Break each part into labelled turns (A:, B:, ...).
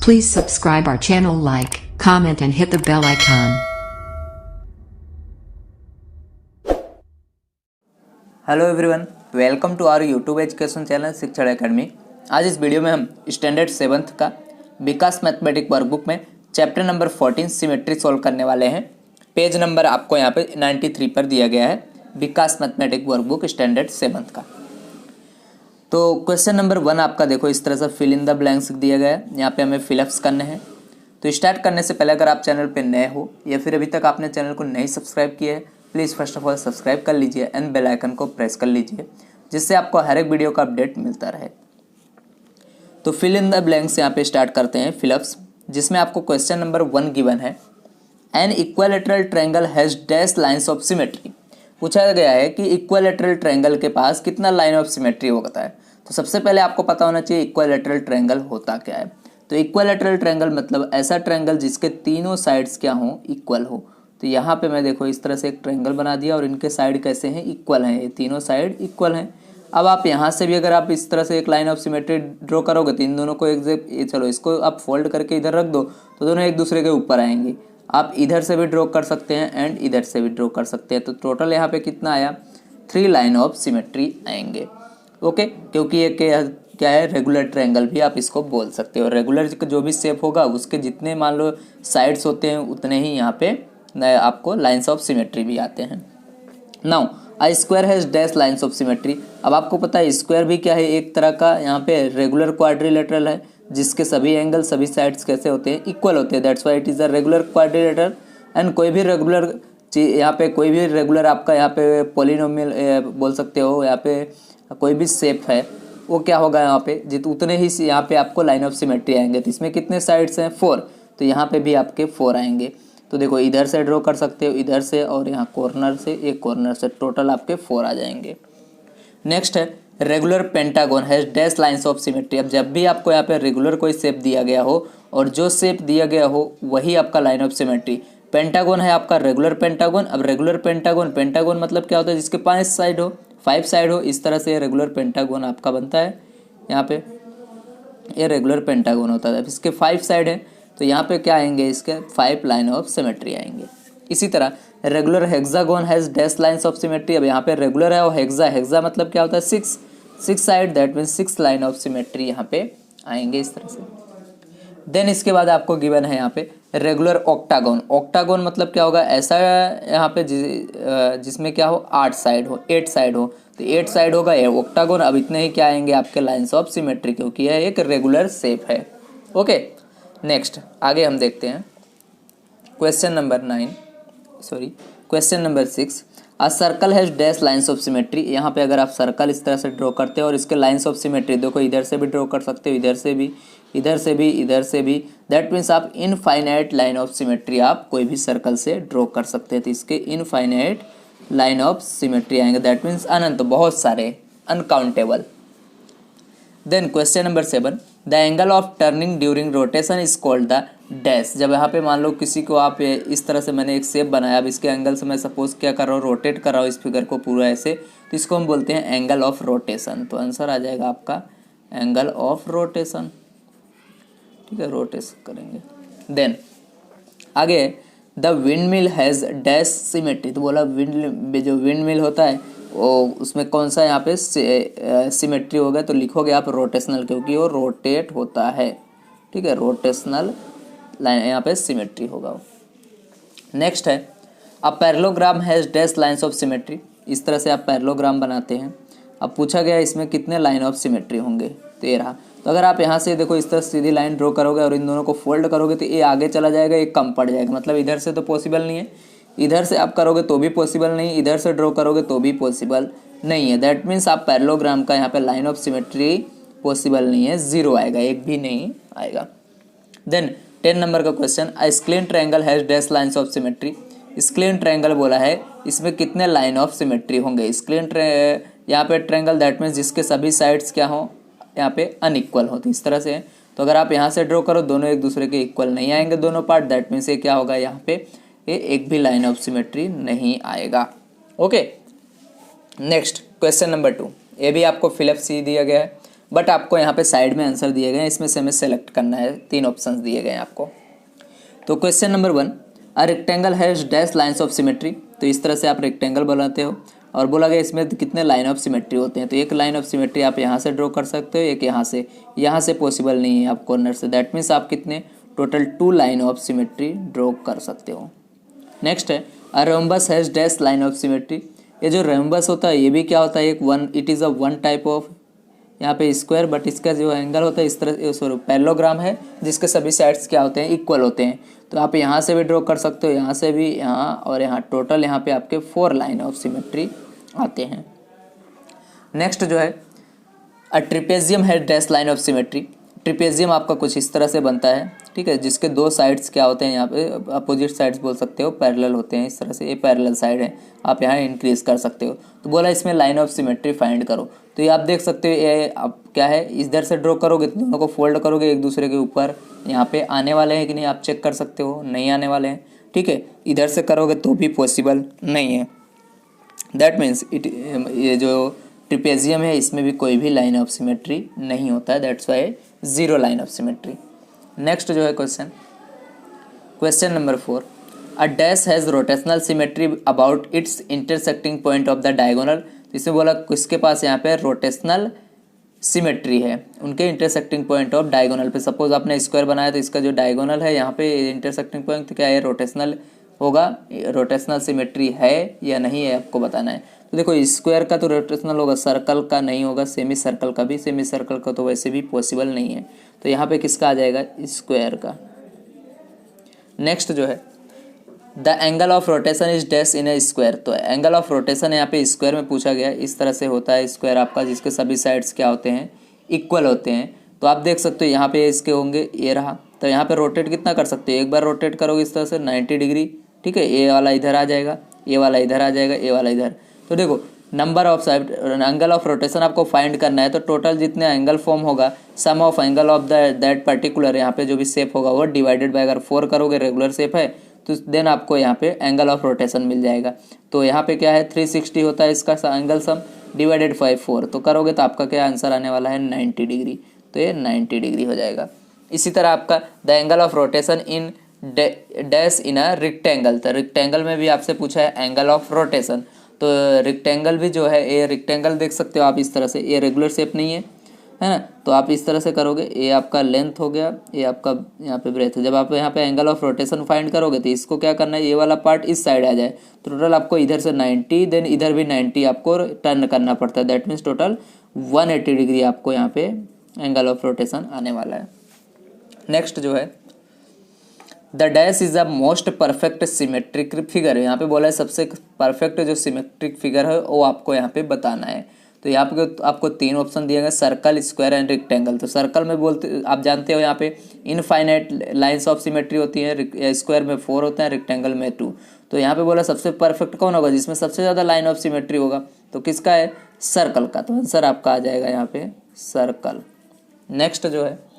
A: Please subscribe our channel, like, comment and hit the bell icon.
B: Hello everyone, welcome to our YouTube education channel Shikshan academy. आज इस वीडियो में हम standard 7th का Vikas mathematic workbook में chapter number 14 symmetry solve करने वाले हैं। पेज नंबर आपको यहाँ पे 93 पर दिया गया है, विकास मैथमेटिक वर्कबुक स्टैंडर्ड 7th का। तो क्वेश्चन नंबर 1 आपका देखो इस तरह से फिल इन द ब्लैंक्स दिया गया है, यहाँ पे हमें फिलअप्स करने हैं। तो स्टार्ट करने से पहले अगर आप चैनल पे नए हो या फिर अभी तक आपने चैनल को नहीं सब्सक्राइब किया है, please first of all subscribe कर लीजिए एंड बेल आइकन को प्रेस कर लीजिए, जिससे आपको हर एक वीडियो का अपडेट मिलता रहे। तो फिल इन द ब्लैंक्स यहाँ पे स्टार्ट करते हैं फिलअप्स, जिसमें आपको क्वेश्चन नंबर 1 गिवन है। An equilateral triangle has dash lines of symmetry. पूछा गया है कि इक्विलैटरल ट्रायंगल के पास कितना लाइन ऑफ सिमेट्री होता है। तो सबसे पहले आपको पता होना चाहिए इक्विलैटरल ट्रायंगल होता क्या है। तो इक्विलैटरल ट्रायंगल मतलब ऐसा ट्रायंगल जिसके तीनों साइड्स क्या हो, इक्वल हो। तो यहाँ पे मैं देखो इस तरह से एक ट्रायंगल बना दिया और इनके साइड कैसे हैं, इक्वल हैं, ये तीनों साइड इक्वल हैं। अब आप यहाँ से भी अगर आप इस तरह से एक लाइन ऑफ सिमेट्री ड्रॉ करोगे तो इन दोनों को चलो इसको आप फोल्ड करके इधर रख दो तो दोनों एक दूसरे के ऊपर आएंगे। आप इधर से भी ड्रॉ कर सकते हैं एंड इधर से भी ड्रॉ कर सकते हैं। तो टोटल यहाँ पे कितना आया, 3 लाइन ऑफ सिमेट्री आएंगे। ओके, क्योंकि ये क्या है, रेगुलर ट्रायंगल भी आप इसको बोल सकते हो। रेगुलर जो भी शेप होगा उसके जितने मान लो साइड्स होते हैं उतने ही यहाँ पे आपको लाइन्स ऑफ सिमेट्री भी आते हैं। Now I square has dash lines of symmetry. अब आपको पता है स्क्वायर भी क्या है, एक तरह का यहाँ पे रेगुलर क्वाड्रिलेटरल है, जिसके सभी एंगल सभी साइड्स कैसे होते हैं, इक्वल होते हैं। That's why it is a regular quadrilateral. And कोई भी रेगुलर यहाँ पे कोई भी रेगुलर आपका यहाँ पे पॉलिनोमियल बोल सकते हो, यहाँ पे कोई भी शेप है वो क्या होगा यहाँ पे उतने ही यहाँ पे आपको लाइन ऑफ सिमेट्री आएंगे। तो इसमें कितने साइड्स हैं, 4। तो यहाँ पे भी आपके 4 आएंगे। तो देखो इधर से ड्रॉ कर सकते हो, इधर से और यहाँ कॉर्नर से, एक कॉर्नर से, टोटल आपके 4 आ जाएंगे। नेक्स्ट है regular pentagon has dash lines of symmetry. अब जब भी आपको यहाँ पे रेगुलर कोई शेप दिया गया हो और जो शेप दिया गया हो वही आपका लाइन ऑफ सिमेट्री। पेंटागन है आपका रेगुलर पेंटागन। अब रेगुलर पेंटागन मतलब क्या होता है, जिसके 5 साइड हो, 5 साइड हो, इस तरह से रेगुलर पेंटागन आपका बनता है। यहाँ पे ये रेगुलर पेंटागन होता है। इसके 5 साइड है तो यहाँ पे क्या आएंगे, इसके 5 लाइन ऑफ सिमेट्री आएंगे। इसी तरह regular hexagon has dash lines of symmetry. अब यहाँ पे रेगुलर है और हेक्सा मतलब क्या होता है, 6 side, that means 6 line of symmetry यहाँ पे आएंगे इस तरह से। देन इसके बाद आपको गिवन है यहाँ पे रेगुलर ऑक्टागोन। ऑक्टागोन मतलब क्या होगा, ऐसा यहाँ पे जिसमें क्या हो, 8 साइड हो, 8 साइड हो। तो 8 साइड होगा ये ऑक्टागोन। अब इतने ही क्या आएंगे आपके लाइन्स ऑफ सिमेट्री, क्योंकि यह एक रेगुलर शेप है। ओके, नेक्स्ट आगे हम देखते हैं question number 6। A circle has dash lines of symmetry. यहाँ पे अगर आप सर्कल इस तरह से ड्रॉ करते हो और इसके लाइन्स ऑफ सिमेट्री देखो इधर से भी ड्रॉ कर सकते हो, इधर से भी, इधर से भी, इधर से भी। दैट मीन्स आप इनफाइनाइट लाइन ऑफ सिमेट्री आप कोई भी सर्कल से ड्रॉ कर सकते हैं। तो इसके इनफाइनाइट लाइन ऑफ सिमेट्री आएंगे, दैट मीन्स अनंत, बहुत सारे, uncountable. Then question number 7, the angle of turning during rotation is called the dash. जब यहाँ पे मान लो किसी को आप इस तरह से, मैंने एक शेप बनाया, अब इसके एंगल से मैं सपोज क्या कर रहा हूँ, रोटेट कर रहा हूँ इस फिगर को पूरा ऐसे, तो इसको हम बोलते हैं एंगल ऑफ रोटेशन। तो आंसर आ जाएगा आपका एंगल ऑफ रोटेशन। ठीक है, रोटेशन करेंगे। देन आगे the wind mill has dash symmetry. तो बोला जो विंड मिल होता है वो उसमें कौन सा यहाँ पे सिमेट्री होगा, तो लिखोगे आप रोटेशनल, क्योंकि वो रोटेट होता है। ठीक है, रोटेशनल लाइन यहाँ पे सिमेट्री होगा। नेक्स्ट है a parallelogram has dash lines of symmetry. इस तरह से आप पैरेललोग्राम बनाते हैं। अब पूछा गया इसमें कितने लाइन ऑफ सिमेट्री होंगे, तो ये रहा। तो अगर आप यहाँ से देखो इस तरह सीधी लाइन ड्रॉ करोगे और इन दोनों को फोल्ड करोगे तो ये आगे चला जाएगा, ये कम पड़ जाएगा। मतलब इधर से तो पॉसिबल नहीं है, इधर से आप करोगे तो भी पॉसिबल नहीं, इधर से ड्रॉ करोगे तो भी पॉसिबल नहीं है। दैट मीन्स आप पैरेललोग्राम का यहाँ पे लाइन ऑफ सिमेट्री पॉसिबल नहीं है, 0 आएगा, एक भी नहीं आएगा। देन 10 नंबर का question, a scalene triangle has dash lines of symmetry. Scalene triangle बोला है, इसमें कितने लाइन ऑफ सिमेट्री होंगे। स्क्लेन यहाँ पे ट्रायंगल दैट मीन्स जिसके सभी साइड्स क्या हो, यहाँ पे अनइक्वल होती इस तरह से। तो अगर आप यहाँ से ड्रॉ करो दोनों एक दूसरे के इक्वल नहीं आएंगे दोनों पार्ट, दैट मीन्स ये क्या होगा, यहाँ पे ये एक भी लाइन ऑफ सिमेट्री नहीं आएगा। ओके, नेक्स्ट क्वेश्चन नंबर 2, ये भी आपको फिलअप सी दिया गया है। बट आपको यहाँ पे साइड में आंसर दिए गए हैं, इसमें से हमें सेलेक्ट करना है, 3 ऑप्शंस दिए गए हैं आपको। तो question number 1, a rectangle has dash lines of symmetry. तो इस तरह से आप रेक्टेंगल बनाते हो और बोला गया इसमें कितने लाइन ऑफ सिमेट्री होते हैं। तो एक लाइन ऑफ सिमेट्री आप यहाँ से ड्रॉ कर सकते हो, एक यहाँ से पॉसिबल नहीं है आप कॉर्नर से, दैट मीन्स आप कितने total 2 line of symmetry draw कर सकते हो। नेक्स्ट है a rhombus has dash line of symmetry. ये जो रोम्बस होता है ये भी क्या होता है, it is a one type of यहाँ पे स्क्वायर, बट इसका जो एंगल होता है इस तरह, सॉरी पैरेललोग्राम है जिसके सभी साइड्स क्या होते हैं, इक्वल होते हैं। तो आप यहाँ से भी ड्रॉ कर सकते हो, यहाँ से भी, यहाँ और यहाँ, टोटल यहाँ पे आपके 4 लाइन ऑफ सिमेट्री आते हैं। नेक्स्ट जो है अ ट्रिपेजियम है dash line of symmetry. Trapezium आपका कुछ इस तरह से बनता है, ठीक है, जिसके 2 साइड्स क्या होते हैं, यहाँ पे अपोजिट साइड्स बोल सकते हो, पैरेलल होते हैं इस तरह से, ये पैरेलल साइड है, आप यहाँ इंक्रीज कर सकते हो। तो बोला इसमें लाइन ऑफ सिमेट्री फाइंड करो। तो ये आप देख सकते हो, ये आप क्या है, इधर से ड्रॉ करोगे तो दोनों को फोल्ड करोगे एक दूसरे के ऊपर, यहाँ पे आने वाले हैं कि नहीं आप चेक कर सकते हो, नहीं आने वाले हैं, ठीक है। इधर से करोगे तो भी पॉसिबल नहीं है, दैट मीन्स ये जो ट्रिपेजियम है इसमें भी कोई भी लाइन ऑफ सिमेट्री नहीं होता है, that's why 0 line of symmetry. Next जो है question number 4, a dash has rotational symmetry about it's intersecting point of the diagonal. इसमें बोला किसके पास यहाँ पे रोटेशनल सिमेट्री है, उनके इंटरसेक्टिंग पॉइंट ऑफ डायगोनल पे। सपोज आपने स्क्वायर बनाया तो इसका जो डायगोनल है यहाँ पे इंटरसेक्टिंग पॉइंट तो क्या है, रोटेशनल होगा, रोटेशनल सिमेट्री है या नहीं है आपको बताना है। तो देखो स्क्वायर का तो रोटेशनल होगा, सर्कल का नहीं होगा, सेमी सर्कल का भी, सेमी सर्कल का तो वैसे भी पॉसिबल नहीं है। तो यहाँ पे किसका आ जाएगा, स्क्वायर का। नेक्स्ट जो है the angle of rotation is dash in A square. तो एंगल ऑफ रोटेशन यहाँ पे स्क्वायर में पूछा गया, इस तरह से होता है स्क्वायर आपका, जिसके सभी साइड्स क्या होते हैं, इक्वल होते हैं। तो आप देख सकते हो यहाँ पे इसके होंगे, ये रहा, तो यहाँ पे रोटेट कितना कर सकते हो, एक बार रोटेट करोगे इस तरह से 90 डिग्री, ठीक है, ये वाला इधर आ जाएगा, ये वाला इधर आ जाएगा, ये वाला इधर। तो देखो number of side angle of rotation आपको फाइंड करना है, तो टोटल जितने एंगल फॉर्म होगा, sum of angle of that particular यहाँ पे जो भी शेप होगा वो डिवाइडेड बाय, अगर 4 करोगे रेगुलर शेप है तो देन आपको यहाँ पे एंगल ऑफ रोटेशन मिल जाएगा। तो यहाँ पे क्या है 360 होता है इसका एंगल सम, डिवाइडेड बाय 4 तो करोगे तो आपका क्या आंसर आने वाला है 90 डिग्री। तो ये 90 डिग्री हो जाएगा। इसी तरह आपका the angle of rotation in dash in a rectangle. तो रेक्टेंगल में भी आपसे पूछा है एंगल ऑफ रोटेशन। तो रेक्टेंगल भी जो है, ये रेक्टेंगल देख सकते हो आप इस तरह से, ये रेगुलर शेप नहीं है ना, तो आप इस तरह से करोगे, ये आपका लेंथ हो गया, ये आपका यहाँ पे ब्रेथ है। जब आप यहाँ पे एंगल ऑफ रोटेशन फाइंड करोगे तो इसको क्या करना है, ये वाला पार्ट इस साइड आ जाए, तो टोटल आपको इधर से 90 देन इधर भी 90 आपको टर्न करना पड़ता है, दैट मीन्स टोटल 180 डिग्री आपको यहाँ पे एंगल ऑफ रोटेशन आने वाला है। नेक्स्ट जो है the dash is the most perfect symmetric figure है। यहाँ पे बोला है सबसे परफेक्ट जो सिमेट्रिक फिगर है वो आपको यहाँ पे बताना है। तो यहाँ पे आपको 3 ऑप्शन दिए गए, सर्कल, स्क्वायर एंड रेक्टेंगल। तो सर्कल में बोलते आप जानते हो यहाँ पे इनफाइनाइट लाइंस ऑफ सिमेट्री होती है, स्क्वायर में 4 होते हैं, रेक्टेंगल में 2। तो यहाँ पे बोला सबसे परफेक्ट कौन होगा, जिसमें सबसे ज़्यादा लाइन ऑफ सिमेट्री होगा, तो किसका है, सर्कल का। तो आंसर आपका आ जाएगा यहाँ पे सर्कल। नेक्स्ट जो है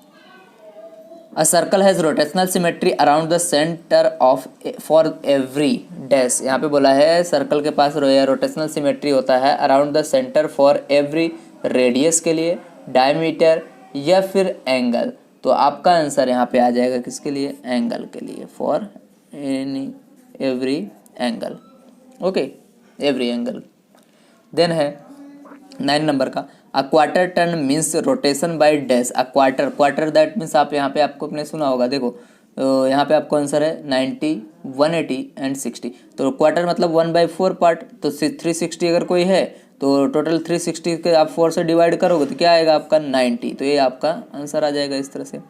B: a circle has rotational symmetry around the centre of for every dash. यहाँ पे बोला है सर्कल के पास रोटेशनल सिमेट्री होता है around the centre for every radius के लिए, डायमीटर या फिर एंगल। तो आपका आंसर यहाँ पे आ जाएगा किसके लिए, एंगल के लिए, for any every angle, okay, every angle. Then है 9 नंबर का a quarter turn means rotation by dash. A quarter that means आप यहाँ पे आपको अपने सुना होगा, देखो तो यहाँ पे आपको आंसर है 90, 180 एंड 60। तो क्वार्टर मतलब 1/4 पार्ट, तो 360 अगर कोई है तो टोटल 360 के आप 4 से डिवाइड करोगे तो क्या आएगा आपका 90। तो ये आपका आंसर आ जाएगा इस तरह से।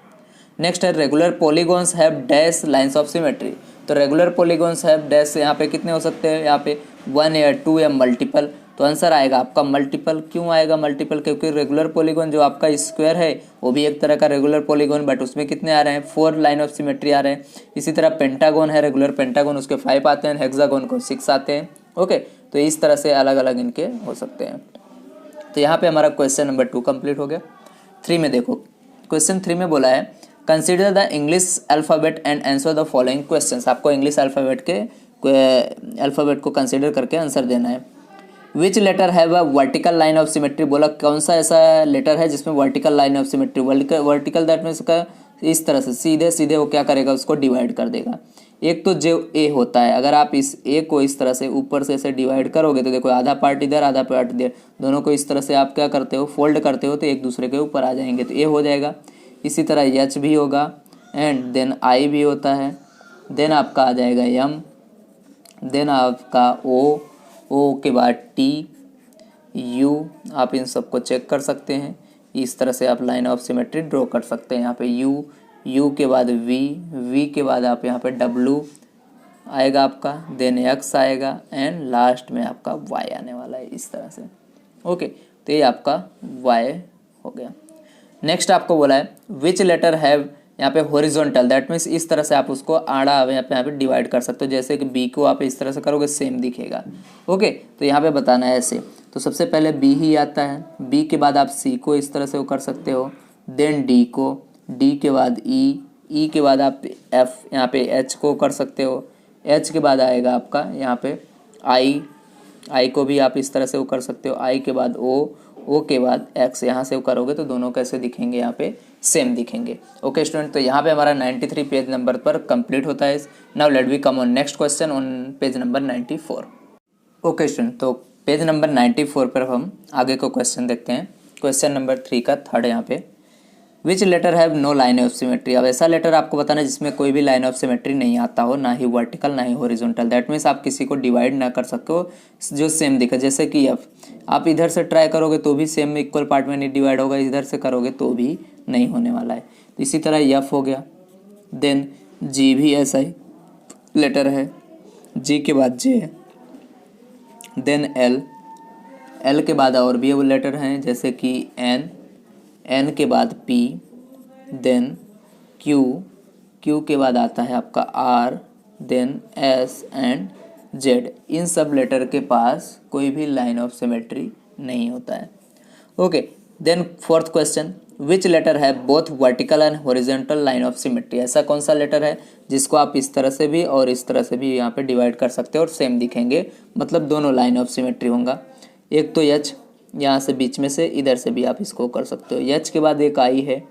B: नेक्स्ट है regular polygons have dash lines of symmetry. तो रेगुलर पॉलीगॉन्स हैव डैश यहाँ पे कितने हो सकते हैं, यहाँ पे 1 या 2 या मल्टीपल। तो आंसर आएगा आपका मल्टीपल। क्यों आएगा मल्टीपल, क्योंकि रेगुलर पॉलीगॉन जो आपका स्क्वायर है वो भी एक तरह का रेगुलर पॉलीगॉन, बट उसमें कितने आ रहे हैं, 4 लाइन ऑफ सिमेट्री आ रहे हैं। इसी तरह पेंटागन है रेगुलर पेंटागन, उसके 5 आते हैं, हेक्सागन को 6 आते हैं, ओके। तो इस तरह से अलग अलग इनके हो सकते हैं। तो यहाँ पे हमारा क्वेश्चन नंबर 2 कंप्लीट हो गया। 3 में देखो, क्वेश्चन 3 में बोला है consider the English alphabet and answer the following questions. आपको इंग्लिश अल्फ़ाबेट को कंसिडर करके आंसर देना है। Which letter have a vertical line of symmetry, बोला कौन सा ऐसा लेटर है जिसमें vertical line of symmetry, vertical that means का इस तरह से सीधे सीधे वो क्या करेगा, उसको डिवाइड कर देगा। एक तो जो ए होता है, अगर आप इस ए को इस तरह से ऊपर से ऐसे डिवाइड करोगे तो देखो आधा पार्ट इधर आधा पार्ट इधर, दोनों को इस तरह से आप क्या करते हो, फोल्ड करते हो तो एक दूसरे के ऊपर आ जाएंगे, तो ए हो जाएगा। इसी तरह एच भी होगा एंड देन आई भी होता है, देन आपका आ जाएगा एम, देन आपका ओ के बाद टी, यू, आप इन सबको चेक कर सकते हैं। इस तरह से आप लाइन ऑफ सिमेट्री ड्रॉ कर सकते हैं। यहाँ पे यू के बाद वी के बाद आप यहाँ पे डब्लू आएगा आपका, देन एक्स आएगा एंड लास्ट में आपका वाई आने वाला है इस तरह से। ओके, तो ये आपका वाई हो गया। नेक्स्ट आपको बोला है विच लेटर हैव, यहाँ पे हॉरिजॉन्टल, दैट मीन्स इस तरह से आप उसको आड़ा यहाँ पे डिवाइड कर सकते हो, जैसे कि बी को आप इस तरह से करोगे सेम दिखेगा। ओके, तो यहाँ पे बताना है ऐसे, तो सबसे पहले बी ही आता है, बी के बाद आप सी को इस तरह से वो कर सकते हो, देन डी को, डी के बाद ई के बाद आप एफ, यहाँ पे एच को कर सकते हो, एच के बाद आएगा आपका यहाँ पे आई को भी आप इस तरह से वो कर सकते हो, आई के बाद ओ के बाद एक्स, यहाँ से वो करोगे तो दोनों कैसे दिखेंगे, यहाँ पे सेम दिखेंगे। ओके स्टूडेंट, तो यहाँ पे हमारा 93 पेज नंबर पर कंप्लीट होता है। Now let we come on next question on page number 94। Okay student, तो पेज नंबर 94 पर हम आगे को क्वेश्चन देखते हैं। क्वेश्चन नंबर 3 का थर्ड यहाँ पे, which letter have no line of symmetry. अब ऐसा लेटर आपको बताना है जिसमें कोई भी लाइन ऑफ सिमेट्री नहीं आता हो, ना ही वर्टिकल ना ही हॉरिजॉन्टल, दैट मीन्स आप किसी को डिवाइड ना कर सकते हो जो सेम दिखे, जैसे कि एफ, आप इधर से ट्राई करोगे तो भी सेम इक्वल पार्ट में नहीं डिवाइड होगा, इधर से करोगे तो भी नहीं होने वाला है। तो इसी तरह एफ हो गया, देन जी भी ऐसा ही लेटर है, जी के बाद जे, देन एल के बाद और भी वो लेटर हैं जैसे कि एन के बाद पी, देन क्यू के बाद आता है आपका R, then S and Z. इन सब लेटर के पास कोई भी लाइन ऑफ सिमेट्री नहीं होता है। ओके, देन फोर्थ क्वेश्चन, विच लेटर है both vertical and horizontal line of symmetry. ऐसा कौन सा लेटर है जिसको आप इस तरह से भी और इस तरह से भी यहाँ पे डिवाइड कर सकते हो और सेम दिखेंगे, मतलब दोनों लाइन ऑफ सिमेट्री होगा। एक तो एच, यहाँ से बीच में से इधर से भी आप इसको कर सकते हो, एच के बाद एक आई है,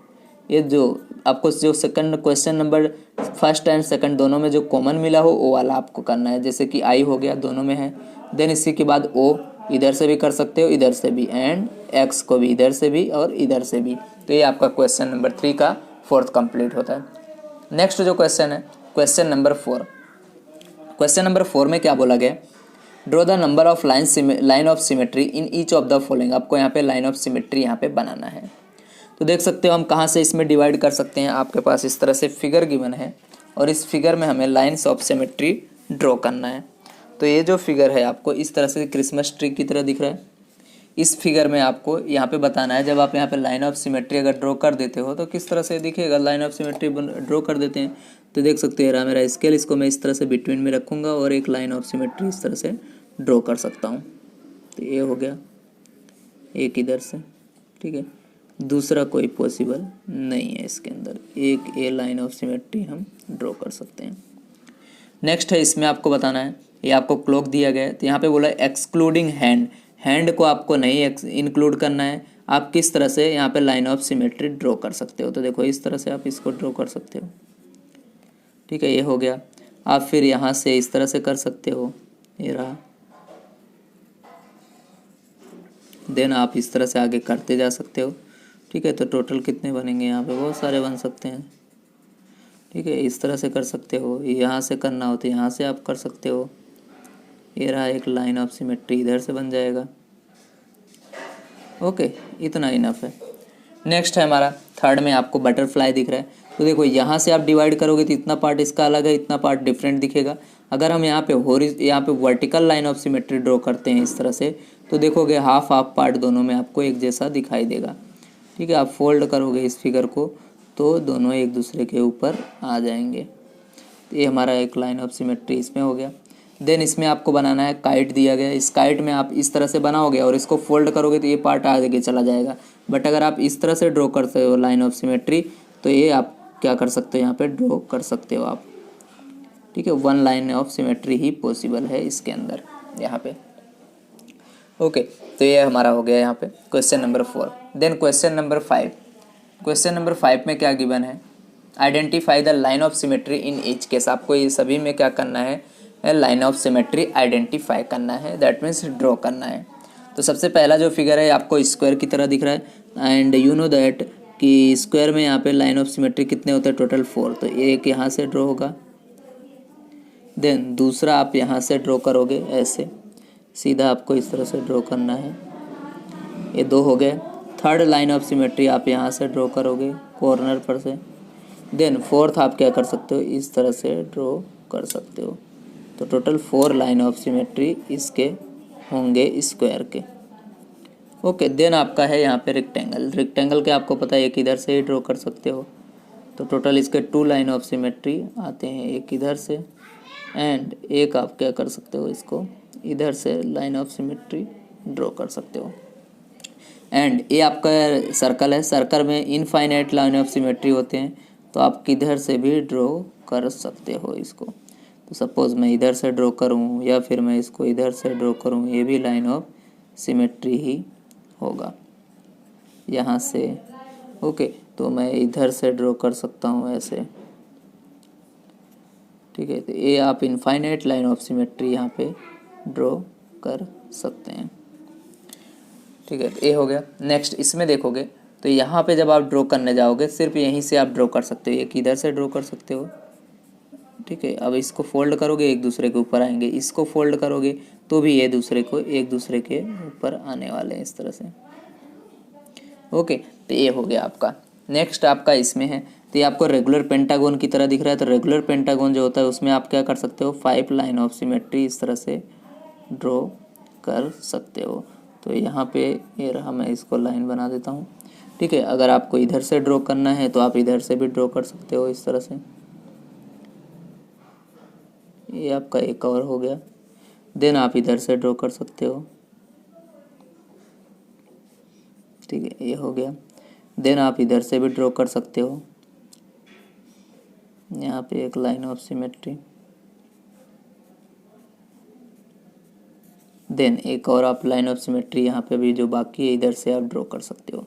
B: ये जो आपको जो second question number first and second दोनों में जो कॉमन मिला हो वो वाला आपको करना है, जैसे कि आई हो गया दोनों में है, देन इसी के बाद ओ, इधर से भी कर सकते हो इधर से भी, एंड एक्स को भी इधर से भी और इधर से भी। तो ये आपका क्वेश्चन नंबर 3 का फोर्थ कंप्लीट होता है। नेक्स्ट जो क्वेश्चन है क्वेश्चन नंबर 4। क्वेश्चन नंबर 4 में क्या बोला गया, draw the number of line of symmetry in each of the following. आपको यहाँ पे लाइन ऑफ सिमेट्री यहाँ पे बनाना है। तो देख सकते हो हम कहाँ से इसमें डिवाइड कर सकते हैं, आपके पास इस तरह से फिगर गिवन है और इस फिगर में हमें लाइन्स ऑफ सिमेट्री ड्रॉ करना है। तो ये जो फिगर है आपको इस तरह से क्रिसमस ट्री की तरह दिख रहा है। इस फिगर में आपको यहाँ पे बताना है, जब आप यहाँ पे लाइन ऑफ सिमेट्री अगर ड्रॉ कर देते हो तो किस तरह से दिखेगा। लाइन ऑफ सिमेट्री ड्रॉ कर देते हैं तो देख सकते हैं मेरा स्केल, इसको मैं इस तरह से बिटवीन में रखूँगा और एक लाइन ऑफ सिमेट्री इस तरह से ड्रॉ कर सकता हूँ। तो ये हो गया एक इधर से, ठीक है, दूसरा कोई पॉसिबल नहीं है इसके अंदर, एक ए लाइन ऑफ सिमेट्री हम ड्रॉ कर सकते हैं। नेक्स्ट है इसमें आपको बताना है, ये आपको क्लॉक दिया गया है तो यहाँ पे बोला एक्सक्लूडिंग हैंड, हैंड को आपको नहीं इंक्लूड करना है। आप किस तरह से यहाँ पे लाइन ऑफ सिमेट्री ड्रॉ कर सकते हो, तो देखो इस तरह से आप इसको ड्रॉ कर सकते हो, ठीक है, ये हो गया। आप फिर यहाँ से इस तरह से कर सकते हो, ये रहा, देन आप इस तरह से आगे करते जा सकते हो, ठीक है। तो टोटल कितने बनेंगे यहाँ पे, बहुत सारे बन सकते हैं, ठीक है। इस तरह से कर सकते हो, यहाँ से करना हो तो यहाँ से आप कर सकते हो। ये रहा एक लाइन ऑफ सिमेट्री, इधर से बन जाएगा। ओके, इतना इनफ है। नेक्स्ट है हमारा थर्ड में आपको बटरफ्लाई दिख रहा है। तो देखो यहाँ से आप डिवाइड करोगे तो इतना पार्ट इसका अलग है, इतना पार्ट डिफरेंट दिखेगा। अगर हम यहाँ पे vertical line of symmetry draw करते हैं इस तरह से, तो देखोगे हाफ हाफ पार्ट दोनों में आपको एक जैसा दिखाई देगा, ठीक है। आप फोल्ड करोगे इस फिगर को तो दोनों एक दूसरे के ऊपर आ जाएंगे। तो ये हमारा एक लाइन ऑफ सिमेट्री इसमें हो गया। देन इसमें आपको बनाना है, काइट दिया गया है, इस काइट में आप इस तरह से बनाओगे और इसको फोल्ड करोगे तो ये पार्ट आगे चला जाएगा। बट अगर आप इस तरह से ड्रॉ करते हो लाइन ऑफ सिमेट्री तो ये आप क्या कर सकते हो, यहाँ पे ड्रॉ कर सकते हो आप, ठीक है। One line of symmetry he possible है इसके अंदर यहाँ पे। ओके, तो ये हमारा हो गया यहाँ पे question number 4। Then question number 5। Question number 5 में क्या गिवन है, identify the line of symmetry in each case. आपको ये सभी में क्या करना है, लाइन ऑफ सिमेट्री आइडेंटिफाई करना है, दैट मीन्स ड्रॉ करना है। तो सबसे पहला जो फिगर है आपको स्क्वायर की तरह दिख रहा है, एंड यू नो दैट कि स्क्वायर में यहाँ पे लाइन ऑफ सिमेट्री कितने होते हैं, टोटल 4। तो एक यहाँ से ड्रॉ होगा, देन दूसरा आप यहाँ से ड्रॉ करोगे, ऐसे सीधा आपको इस तरह से ड्रॉ करना है, ये 2 हो गए। थर्ड लाइन ऑफ सिमेट्री आप यहाँ से ड्रॉ करोगे कॉर्नर पर से, देन फोर्थ आप क्या कर सकते हो, इस तरह से ड्रॉ कर सकते हो। तो टोटल 4 लाइन ऑफ सिमेट्री इसके होंगे स्क्वायर के। ओके, देन आपका है यहाँ पे रेक्टेंगल। रेक्टेंगल के आपको पता है एक इधर से ही ड्रॉ कर सकते हो, तो टोटल इसके 2 लाइन ऑफ सिमेट्री आते हैं, एक इधर से एंड एक आप क्या कर सकते हो, इसको इधर से लाइन ऑफ सिमेट्री ड्रॉ कर सकते हो। एंड ये आपका सर्कल है, सर्कल में इनफाइनाइट लाइन ऑफ सिमेट्री होते हैं, तो आप किधर से भी ड्रॉ कर सकते हो इसको। तो सपोज़ मैं इधर से ड्रॉ करूँ या फिर मैं इसको इधर से ड्रॉ करूँ, ये भी लाइन ऑफ सिमेट्री ही होगा यहाँ से। ओके, तो मैं इधर से ड्रॉ कर सकता हूँ ऐसे, ठीक है। तो ये आप इनफाइनाइट लाइन ऑफ सिमेट्री यहाँ पे ड्रॉ कर सकते हैं, ठीक है। तो ये हो गया। नेक्स्ट इसमें देखोगे तो यहाँ पे जब आप ड्रॉ करने जाओगे सिर्फ यहीं से आप ड्रॉ कर सकते हो, एक इधर से ड्रॉ कर सकते हो, ठीक है। अब इसको फोल्ड करोगे एक दूसरे के ऊपर आएंगे, इसको फोल्ड करोगे तो भी ये दूसरे को एक दूसरे के ऊपर आने वाले हैं इस तरह से। ओके, तो ये हो गया आपका। नेक्स्ट आपका इसमें है, तो ये आपको रेगुलर पेंटागन की तरह दिख रहा है। तो रेगुलर पेंटागन जो होता है उसमें आप क्या कर सकते हो, 5 लाइन ऑफ सिमेट्री इस तरह से ड्रॉ कर सकते हो। तो यहाँ पे ये रहा, मैं इसको लाइन बना देता हूँ, ठीक है। अगर आपको इधर से ड्रॉ करना है तो आप इधर से भी ड्रॉ कर सकते हो इस तरह से। ये आपका एक और हो गया। देन आप इधर से ड्रॉ कर सकते हो, ठीक है, ये हो गया। देन आप इधर से भी ड्रॉ कर सकते हो, यहाँ पे एक लाइन ऑफ सिमेट्री। देन एक और आप लाइन ऑफ सिमेट्री यहाँ पे भी जो बाकी है इधर से आप ड्रॉ कर सकते हो,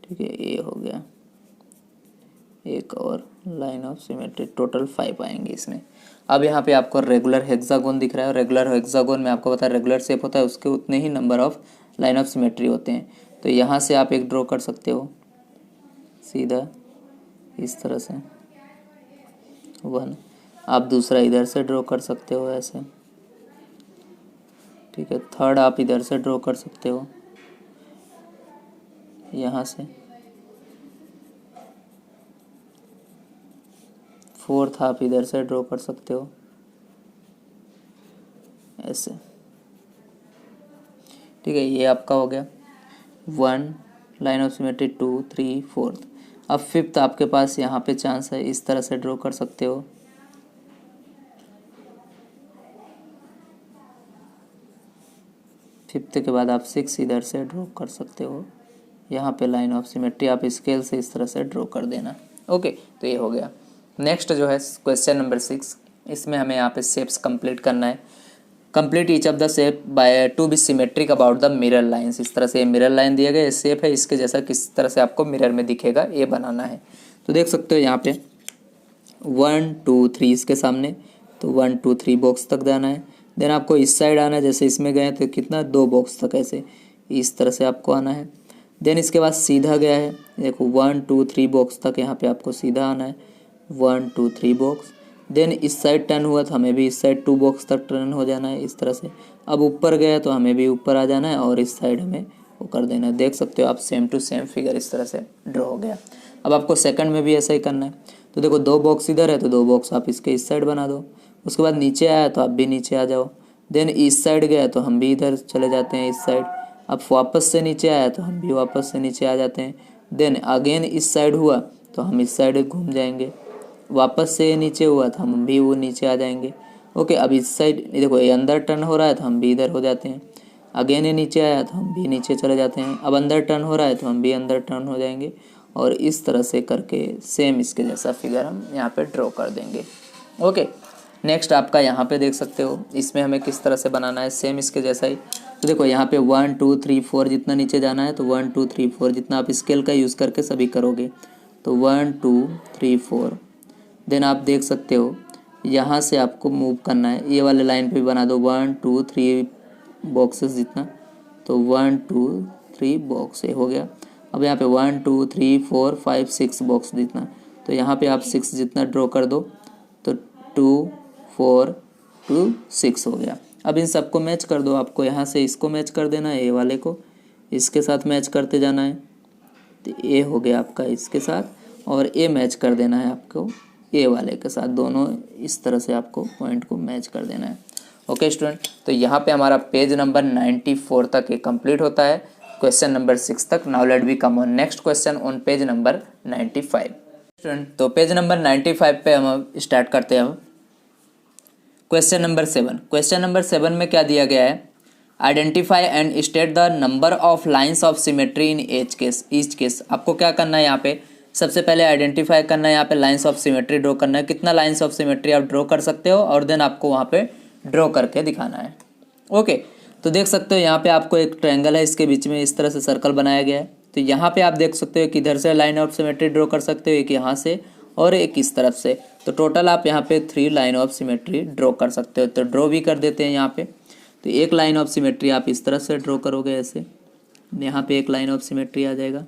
B: ठीक है, ये हो गया। एक और लाइन ऑफ सिमेट्री, टोटल 5 आएंगे इसमें। अब यहाँ पे आपको रेगुलर हेक्सागोन दिख रहा है। रेगुलर हेक्सागोन में आपको पता है रेगुलर शेप होता है, उसके उतने ही number of line of symmetry होते हैं। तो यहाँ से आप एक ड्रॉ कर सकते हो सीधा इस तरह से 1। आप दूसरा इधर से ड्रॉ कर सकते हो ऐसे, ठीक है। थर्ड आप इधर से ड्रॉ कर सकते हो यहाँ से। फोर्थ आप इधर से ड्रॉ कर सकते हो ऐसे, ठीक है। ये आपका हो गया 1 लाइन ऑफ सिमेट्री, 2, 3, 4। अब फिफ्थ आपके पास यहाँ पे चांस है, इस तरह से ड्रॉ कर सकते हो। फिफ्थ के बाद आप 6 इधर से ड्रॉ कर सकते हो, यहाँ पे लाइन ऑफ सिमेट्री आप स्केल से इस तरह से ड्रॉ कर देना। ओके, तो ये हो गया। नेक्स्ट जो है क्वेश्चन नंबर 6, इसमें हमें यहाँ पे शेप्स कंप्लीट करना है। Complete each of the shape by to be symmetric about the mirror lines. इस तरह से ये मिरर लाइन दिया गया, शेप है, इसके जैसा किस तरह से आपको मिरर में दिखेगा ये बनाना है। तो देख सकते हो यहाँ पे 1, 2, 3 इसके सामने, तो 1, 2, 3 बॉक्स तक जाना है। देन आपको इस साइड आना है, जैसे इसमें गए तो कितना 2 बॉक्स तक ऐसे इस तरह से आपको आना है। देन इसके बाद सीधा गया है, देखो 1, 2, 3 बॉक्स तक यहाँ पे आपको सीधा आना है, 1, 2, 3 बॉक्स। देन इस साइड टर्न हुआ तो हमें भी इस साइड 2 बॉक्स तक टर्न हो जाना है इस तरह से। अब ऊपर गया तो हमें भी ऊपर आ जाना है और इस साइड हमें वो कर देना है। देख सकते हो आप सेम टू सेम फिगर इस तरह से ड्रॉ हो गया। अब आपको सेकंड में भी ऐसा ही करना है। तो देखो 2 बॉक्स इधर है तो 2 बॉक्स आप इसके इस साइड बना दो। उसके बाद नीचे आया तो आप भी नीचे आ जाओ। देन इस साइड गया तो हम भी इधर चले जाते हैं इस साइड। अब वापस से नीचे आया तो हम भी वापस से नीचे आ जाते हैं। देन अगेन इस साइड हुआ तो हम इस साइड घूम जाएंगे। वापस से नीचे हुआ तो हम भी वो नीचे आ जाएंगे। ओके, अब इस साइड देखो ये अंदर टर्न हो रहा है तो हम भी इधर हो जाते हैं। अगेन ये नीचे आया तो हम भी नीचे चले जाते हैं। अब अंदर टर्न हो रहा है तो हम भी अंदर टर्न हो जाएंगे और इस तरह से करके सेम इसके जैसा फिगर हम यहाँ पे ड्रॉ कर देंगे। ओके, नेक्स्ट आपका यहाँ पे देख सकते हो इसमें हमें किस तरह से बनाना है, सेम इसके जैसा ही। तो देखो यहाँ पे 1 2 3 4 जितना नीचे जाना है तो 1 2 3 4 जितना आप स्केल का यूज़ करके सभी करोगे तो 1 2 3 4। देन आप देख सकते हो यहाँ से आपको मूव करना है, ये वाले लाइन पे भी बना दो 1 2 3 बॉक्सेस जितना, तो 1 2 3 बॉक्स ये हो गया। अब यहाँ पे 1 2 3 4 5 6 बॉक्स जितना, तो यहाँ पे आप 6 जितना ड्रॉ कर दो तो 2 4 2 6 हो गया। अब इन सबको मैच कर दो, आपको यहाँ से इसको मैच कर देना है, ए वाले को इसके साथ मैच करते जाना है, तो ए हो गया आपका इसके साथ, और ए मैच कर देना है आपको ए वाले के साथ, दोनों इस तरह से आपको पॉइंट को मैच कर देना है। ओके स्टूडेंट, तो यहाँ पे हमारा पेज नंबर 94 तक ये कंप्लीट होता है, क्वेश्चन नंबर 6 तक। Now let we come on next question on page number 95। Student तो पेज नंबर 95 पे हम स्टार्ट करते हैं। Question number 7। क्वेश्चन नंबर 7 में क्या दिया गया है, identify and state the number of lines of symmetry in each case. आपको क्या करना है यहाँ पे, सबसे पहले आइडेंटिफाई करना है, यहाँ पे लाइन्स ऑफ सिमेट्री ड्रॉ करना है, कितना लाइन्स ऑफ सिमेट्री आप ड्रॉ कर सकते हो, और देन आपको वहाँ पे ड्रॉ करके दिखाना है। ओके, तो देख सकते हो यहाँ पे आपको एक ट्रायंगल है, इसके बीच में इस तरह से सर्कल बनाया गया है, तो यहाँ पे आप देख सकते हो कि इधर से लाइन ऑफ सिमेट्री ड्रॉ कर सकते हो, एक यहाँ से और एक इस तरफ से, तो टोटल आप यहाँ पे 3 लाइन ऑफ सिमेट्री ड्रॉ कर सकते हो। तो ड्रॉ भी कर देते हैं यहाँ पे, तो एक लाइन ऑफ सिमेट्री आप इस तरह से ड्रॉ करोगे, ऐसे यहाँ पे एक लाइन ऑफ सिमेट्री आ जाएगा,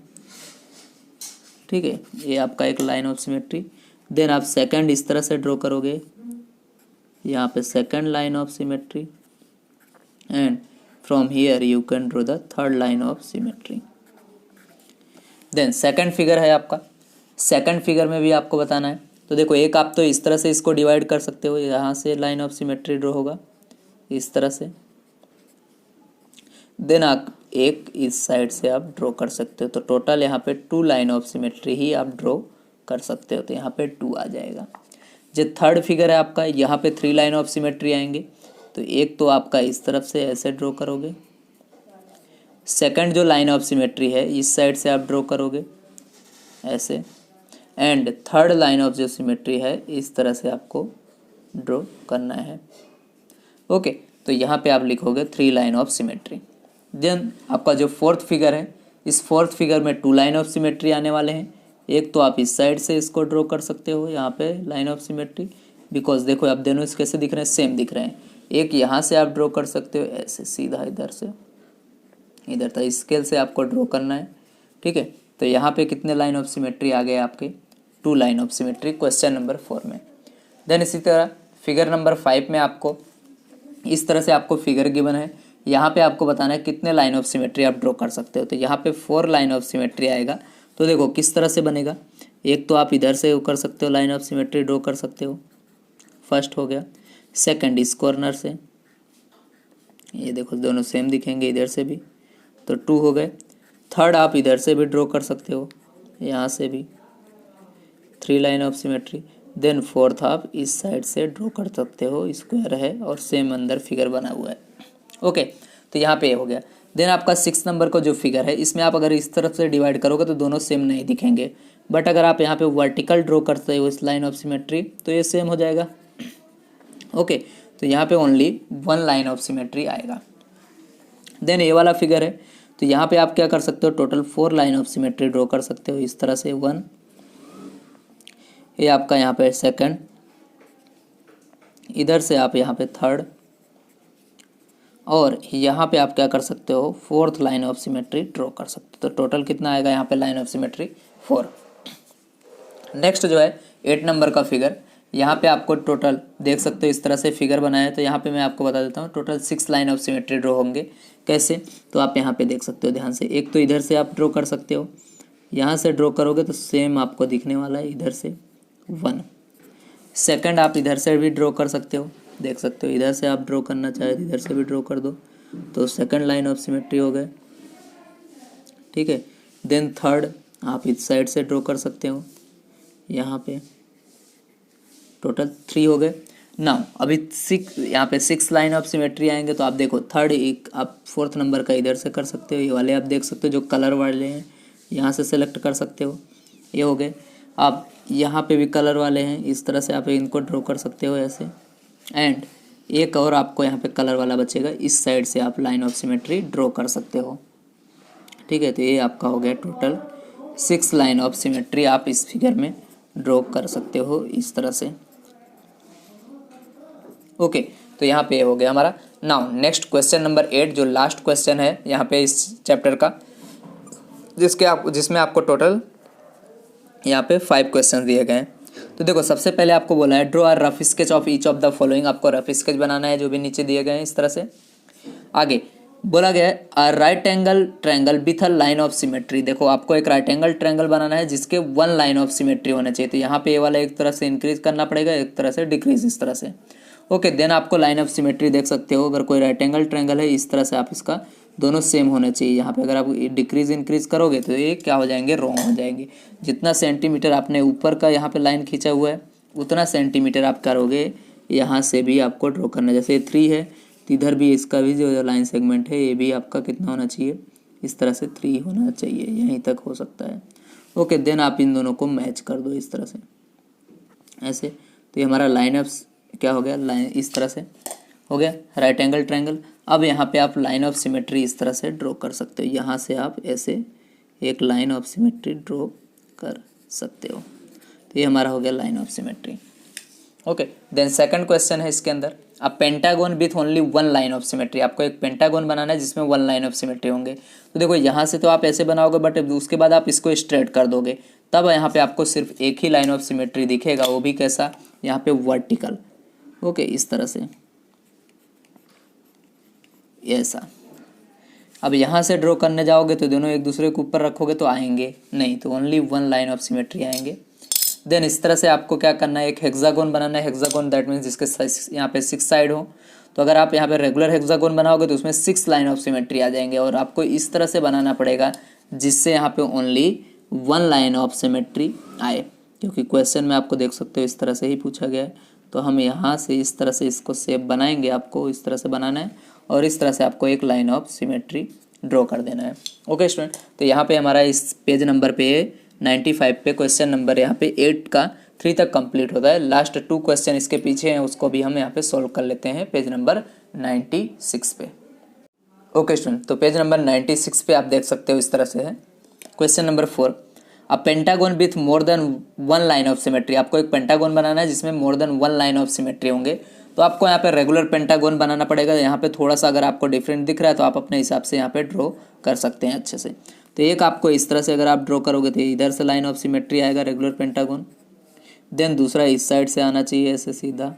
B: ठीक है, ये आपका एक लाइन ऑफ सिमेट्री। देन आप सेकंड इस तरह से ड्रॉ करोगे, यहाँ पे second line of symmetry, and from here you can draw the third line of symmetry. Then second figure है आपका, सेकंड फिगर में भी आपको बताना है, तो देखो एक आप तो इस तरह से इसको डिवाइड कर सकते हो, यहाँ से लाइन ऑफ सिमेट्री ड्रॉ होगा इस तरह से, देन आप एक इस साइड से आप ड्रॉ कर सकते हो, तो टोटल यहाँ पे 2 लाइन ऑफ सिमेट्री ही आप ड्रॉ कर सकते हो, तो यहाँ पे 2 आ जाएगा। जो थर्ड फिगर है आपका, यहाँ पे 3 लाइन ऑफ सिमेट्री आएंगे, तो एक तो आपका इस तरफ से ऐसे ड्रॉ करोगे, सेकंड जो लाइन ऑफ सिमेट्री है इस साइड से आप ड्रॉ करोगे ऐसे, एंड थर्ड लाइन ऑफ जो सिमेट्री है इस तरह से आपको ड्रॉ करना है। ओके, तो यहाँ पे आप लिखोगे 3 लाइन ऑफ सिमेट्री। देन आपका जो फोर्थ फिगर है, इस फोर्थ फिगर में 2 लाइन ऑफ सिमेट्री आने वाले हैं, एक तो आप इस साइड से इसको ड्रॉ कर सकते हो यहाँ पे लाइन ऑफ सिमेट्री, बिकॉज देखो आप दोनों इस कैसे दिख रहे हैं, सेम दिख रहे हैं। एक यहाँ से आप ड्रॉ कर सकते हो ऐसे सीधा इधर से इधर तक, स्केल से आपको ड्रॉ करना है, ठीक है। तो यहाँ पे कितने लाइन ऑफ सिमेट्री आ गए आपके, 2 line of symmetry question number 4 में। देन इसी तरह फिगर नंबर 5 में आपको इस तरह से आपको फिगर गिवन है, यहाँ पे आपको बताना है कितने लाइन ऑफ सिमेट्री आप ड्रॉ कर सकते हो, तो यहाँ पे 4 लाइन ऑफ सिमेट्री आएगा। तो देखो किस तरह से बनेगा, एक तो आप इधर से कर सकते हो लाइन ऑफ सिमेट्री ड्रॉ कर सकते हो, फर्स्ट हो गया। सेकंड इस कॉर्नर से, ये देखो दोनों सेम दिखेंगे इधर से भी, तो 2 हो गए। थर्ड आप इधर से भी ड्रॉ कर सकते हो, यहाँ से भी 3 line of symmetry. Then fourth आप इस साइड से ड्रॉ कर सकते हो, स्क्वायर है और सेम अंदर फिगर बना हुआ है। ओके, तो यहाँ पे हो गया। देन आपका 6 नंबर का जो फिगर है, इसमें आप अगर इस तरफ से डिवाइड करोगे तो दोनों सेम नहीं दिखेंगे, बट अगर आप यहाँ पे वर्टिकल ड्रॉ करते हो इस लाइन ऑफ सिमेट्री तो ये सेम हो जाएगा। ओके, तो यहाँ पे ओनली 1 लाइन ऑफ सिमेट्री आएगा। देन ये वाला फिगर है, तो यहाँ पे आप क्या कर सकते हो, total 4 line of symmetry draw कर सकते हो इस तरह से, 1, ये आपका यहाँ पे सेकंड, इधर से आप यहाँ पे थर्ड, और यहाँ पे आप क्या कर सकते हो, 4th line of symmetry draw कर सकते हो। तो टोटल कितना आएगा यहाँ पे लाइन ऑफ सिमेट्री, 4। नेक्स्ट जो है 8 नंबर का फिगर, यहाँ पे आपको टोटल देख सकते हो इस तरह से फिगर बनाया है, तो यहाँ पे मैं आपको बता देता हूँ total 6 line of symmetry draw होंगे। कैसे, तो आप यहाँ पे देख सकते हो ध्यान से, एक तो इधर से आप ड्रॉ कर सकते हो, यहाँ से ड्रॉ करोगे तो सेम आपको दिखने वाला है इधर से 1। सेकंड आप इधर से भी ड्रॉ कर सकते हो, देख सकते हो इधर से आप ड्रॉ करना चाहे तो इधर से भी ड्रॉ कर दो, तो सेकंड लाइन ऑफ सिमेट्री हो गए, ठीक है। देन थर्ड आप इस साइड से ड्रॉ कर सकते हो यहाँ पे, टोटल 3 हो गए। नाउ अभी 6, यहाँ पे 6 लाइन ऑफ सिमेट्री आएंगे, तो आप देखो थर्ड एक आप 4th नंबर का इधर से कर सकते हो, ये वाले आप देख सकते हो जो कलर वाले हैं यहाँ से सेलेक्ट कर सकते हो, ये हो गए। आप यहाँ पे भी कलर वाले हैं, इस तरह से आप इनको ड्रॉ कर सकते हो ऐसे, एंड एक और आपको यहाँ पे कलर वाला बचेगा, इस साइड से आप लाइन ऑफ सिमेट्री ड्रॉ कर सकते हो। ठीक है, तो ये आपका हो गया टोटल 6 लाइन ऑफ सिमेट्री आप इस फिगर में ड्रॉ कर सकते हो इस तरह से। ओके, तो यहाँ पे हो गया हमारा। नाउ नेक्स्ट क्वेश्चन नंबर 8 जो लास्ट क्वेश्चन है यहाँ पे इस चैप्टर का, जिसमें आपको टोटल यहाँ पे 5 क्वेश्चन दिए गए हैं। तो देखो सबसे पहले आपको बोला है draw a rough sketch of each of the following, आपको रफ स्केच बनाना है जो भी नीचे दिए गए हैं इस तरह से। आगे बोला गया है a right angle triangle with a line of symmetry, देखो आपको एक राइट एंगल ट्रायंगल बनाना है जिसके 1 लाइन ऑफ सिमेट्री होना चाहिए। तो यहाँ पे ये वाला एक तरह से इंक्रीज करना पड़ेगा, एक तरह से डिक्रीज इस तरह से। ओके, देन आपको लाइन ऑफ सिमेट्री देख सकते हो, अगर कोई राइट एंगल ट्रायंगल है इस तरह से आप इसका दोनों सेम होने चाहिए। यहाँ पे अगर आप डिक्रीज इंक्रीज करोगे तो ये क्या हो जाएंगे, रॉन्ग हो जाएंगे। जितना सेंटीमीटर आपने ऊपर का यहाँ पे लाइन खींचा हुआ है उतना सेंटीमीटर आप करोगे यहाँ से भी आपको ड्रॉ करना है। जैसे 3 है तो इधर भी इसका भी जो लाइन सेगमेंट है ये भी आपका कितना होना चाहिए, इस तरह से 3 होना चाहिए, यहीं तक हो सकता है। ओके, देन आप इन दोनों को मैच कर दो इस तरह से ऐसे। तो ये हमारा लाइन ऑफ क्या हो गया, लाइन इस तरह से हो गया राइट एंगल ट्रायंगल। अब यहाँ पे आप लाइन ऑफ सिमेट्री इस तरह से ड्रॉ कर सकते हो, यहाँ से आप ऐसे एक लाइन ऑफ सिमेट्री ड्रॉ कर सकते हो। तो ये हमारा हो गया line of symmetry. Okay, then second question है इसके अंदर a pentagon with only 1 line of symmetry, आपको एक पेंटागन बनाना है जिसमें 1 लाइन ऑफ सिमेट्री होंगे। तो देखो यहाँ से तो आप ऐसे बनाओगे बट उसके बाद आप इसको स्ट्रेट कर दोगे, तब यहाँ पे आपको सिर्फ एक ही लाइन ऑफ सिमेट्री दिखेगा, वो भी कैसा, यहाँ पे वर्टिकल। ओके, इस तरह से ऐसा। अब यहाँ से ड्रॉ करने जाओगे तो दोनों एक दूसरे के ऊपर रखोगे तो आएंगे नहीं, तो ओनली 1 लाइन ऑफ सिमेट्री आएंगे। देन इस तरह से आपको क्या करना है, एक हेक्सागोन बनाना है। हेक्सागोन दैट मीन्स जिसके यहाँ पे 6 साइड हो। तो अगर आप यहाँ पे रेगुलर हेक्सागोन बनाओगे तो उसमें 6 लाइन ऑफ सिमेट्री आ जाएंगे, और आपको इस तरह से बनाना पड़ेगा जिससे यहाँ पे ओनली 1 लाइन ऑफ सिमेट्री आए, क्योंकि क्वेश्चन में आपको देख सकते हो इस तरह से ही पूछा गया है। तो हम यहाँ से इस तरह से इसको शेप बनाएंगे, आपको इस तरह से बनाना है और इस तरह से आपको एक लाइन ऑफ सिमेट्री ड्रॉ कर देना है। ओके स्टूडेंट, तो यहाँ पे हमारा इस पेज नंबर पे 95 पे क्वेश्चन नंबर यहाँ पे 8 का 3 तक कंप्लीट होता है। लास्ट 2 क्वेश्चन इसके पीछे हैं, उसको भी हम यहाँ पे सॉल्व कर लेते हैं पेज नंबर 96 पे। ओके स्टूडेंट, तो पेज नंबर 96 पे आप देख सकते हो इस तरह से है। Question number 4 a pentagon with more than 1 line of symmetry, आपको एक पेंटागन बनाना है जिसमें more than 1 line of symmetry होंगे। तो आपको यहाँ पे रेगुलर पेंटागन बनाना पड़ेगा। यहाँ पे थोड़ा सा अगर आपको डिफरेंट दिख रहा है तो आप अपने हिसाब से यहाँ पे ड्रॉ कर सकते हैं अच्छे से। तो एक आपको इस तरह से अगर आप ड्रॉ करोगे तो इधर से लाइन ऑफ सिमेट्री आएगा रेगुलर पेंटागन। देन दूसरा इस साइड से आना चाहिए ऐसे सीधा,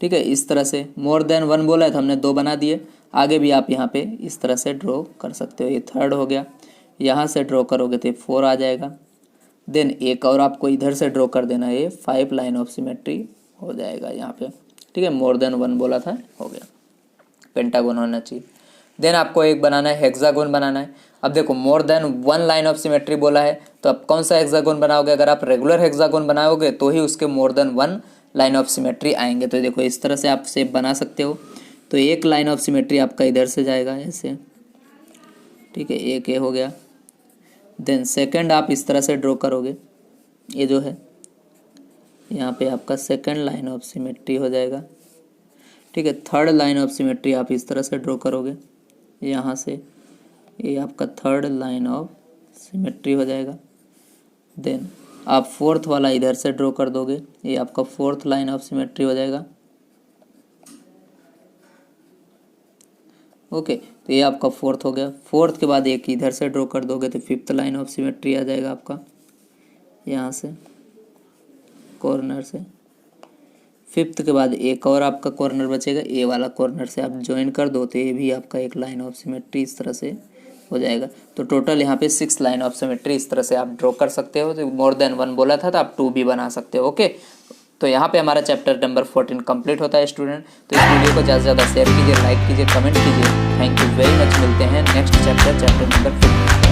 B: ठीक है, इस तरह से। मोर देन 1 बोला है तो हमने 2 बना दिए। आगे भी आप यहाँ पे इस तरह से ड्रॉ कर सकते हो। ये 3rd हो गया, यहाँ से ड्रॉ करोगे तो 4 आ जाएगा। देन एक और आपको इधर से ड्रॉ कर देना है, ये 5 लाइन ऑफ सिमेट्री हो जाएगा यहाँ पे, ठीक है। मोर देन 1 बोला था, हो गया, पेंटागन होना चाहिए। देन आपको एक बनाना है हेक्सागोन बनाना है। अब देखो more than 1 line of symmetry बोला है तो आप कौन सा हेक्सागोन बनाओगे, अगर आप रेगुलर हेक्सागोन बनाओगे तो ही उसके more than 1 line of symmetry आएंगे। तो देखो इस तरह से आप शेप बना सकते हो। तो एक लाइन ऑफ सिमेट्री आपका इधर से जाएगा ऐसे, ठीक है, एक ये हो गया। देन सेकंड आप इस तरह से ड्रॉ करोगे, ये जो है यहाँ पे आपका सेकंड लाइन ऑफ सिमेट्री हो जाएगा, ठीक है। 3rd लाइन ऑफ सिमेट्री आप इस तरह से ड्रॉ करोगे, यहाँ से ये आपका 3rd लाइन ऑफ सिमेट्री हो जाएगा। देन आप 4th वाला इधर से ड्रॉ कर दोगे, ये आपका 4th लाइन ऑफ सिमेट्री हो जाएगा। ओके, तो ये आपका 4th हो गया। 4th के बाद एक इधर से ड्रॉ कर दोगे तो 5th लाइन ऑफ सिमेट्री आ जाएगा आपका, यहाँ से कॉर्नर से। 5th के बाद एक और आपका कॉर्नर बचेगा, ए वाला कॉर्नर से आप ज्वाइन कर दो तो ये भी आपका एक लाइन ऑफ सिमेट्री इस तरह से हो जाएगा। तो टोटल यहाँ पे 6 लाइन ऑफ सिमेट्री इस तरह से आप ड्रॉ कर सकते हो। तो मोर देन 1 बोला था तो आप 2 भी बना सकते हो। ओके, तो यहाँ पे हमारा चैप्टर नंबर 14 कंप्लीट होता है स्टूडेंट। तो इस वीडियो को ज़्यादा से ज़्यादा शेयर कीजिए, लाइक कीजिए, कमेंट कीजिए। थैंक यू वेरी मच, मिलते हैं नेक्स्ट चैप्टर नंबर 15।